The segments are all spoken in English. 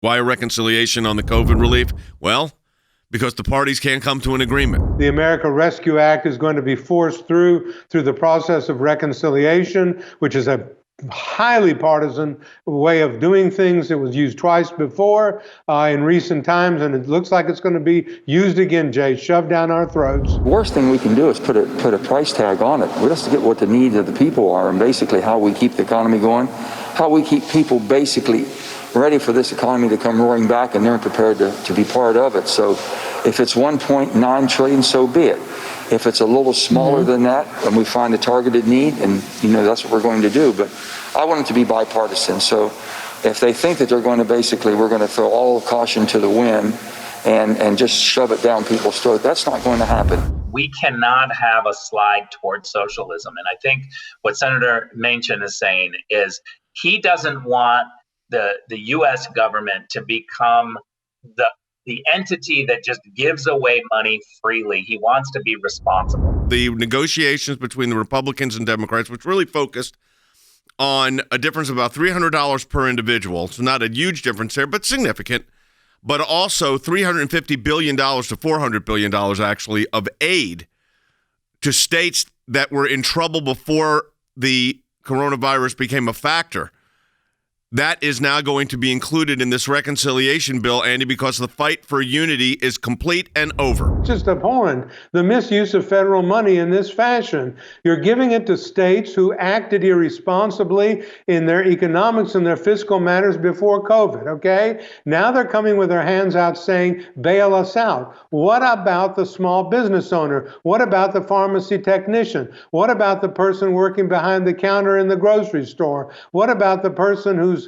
Why a reconciliation on the COVID relief? Well, because the parties can't come to an agreement. The America Rescue Act is going to be forced through the process of reconciliation, which is a highly partisan way of doing things. It was used twice before in recent times, and it looks like it's going to be used again, Jay, shoved down our throats. The worst thing we can do is put a price tag on it. We have to get what the needs of the people are and basically how we keep the economy going, how we keep people basically ready for this economy to come roaring back, and they're prepared to be part of it. So if it's 1.9 trillion, so be it. If it's a little smaller than that, and we find a targeted need, and that's what we're going to do. But I want it to be bipartisan. So if they think that they're going to we're going to throw all caution to the wind and just shove it down people's throat, that's not going to happen. We cannot have a slide towards socialism. And I think what Senator Manchin is saying is he doesn't want the U.S. government to become the entity that just gives away money freely. He wants to be responsible. The negotiations between the Republicans and Democrats, which really focused on a difference of about $300 per individual. So not a huge difference there, but significant. But also $350 billion to $400 billion actually of aid to states that were in trouble before the coronavirus became a factor. That is now going to be included in this reconciliation bill, Andy, because the fight for unity is complete and over. Just abhorrent, the misuse of federal money in this fashion. You're giving it to states who acted irresponsibly in their economics and their fiscal matters before COVID, okay? Now they're coming with their hands out saying, bail us out. What about the small business owner? What about the pharmacy technician? What about the person working behind the counter in the grocery store? What about the person who's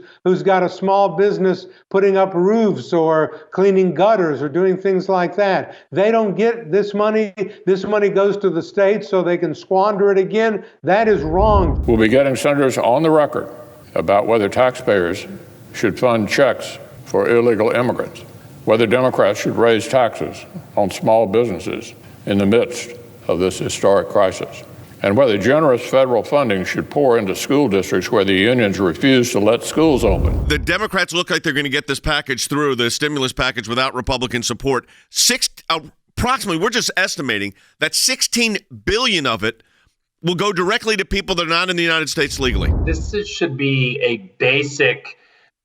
got a small business putting up roofs or cleaning gutters or doing things like that? They don't get this money. This money goes to the states so they can squander it again. That is wrong. We'll be getting senators on the record about whether taxpayers should fund checks for illegal immigrants, whether Democrats should raise taxes on small businesses in the midst of this historic crisis, and whether generous federal funding should pour into school districts where the unions refuse to let schools open. The Democrats look like they're going to get this package through, the stimulus package, without Republican support. Approximately, we're just estimating that $16 billion of it will go directly to people that are not in the United States legally. This should be a basic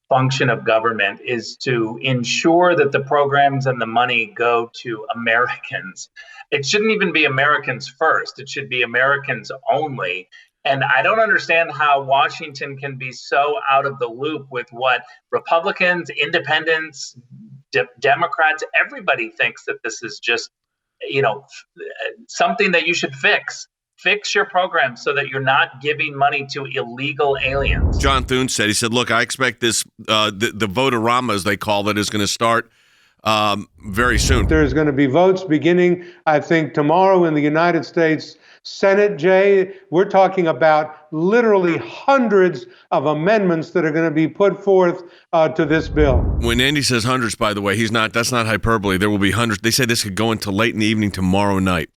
function of government, is to ensure that the programs and the money go to Americans. It shouldn't even be Americans first. It should be Americans only. And I don't understand how Washington can be so out of the loop with what Republicans, independents, Democrats, everybody thinks that this is just, something that you should fix. Fix your program so that you're not giving money to illegal aliens. John Thune said, he said, look, I expect this, the vote-a-rama, as they call it, is going to start very soon. There's going to be votes beginning, I think, tomorrow in the United States Senate, Jay. We're talking about literally hundreds of amendments that are going to be put forth to this bill. When Andy says hundreds, by the way, that's not hyperbole. There will be hundreds. They say this could go until late in the evening tomorrow night.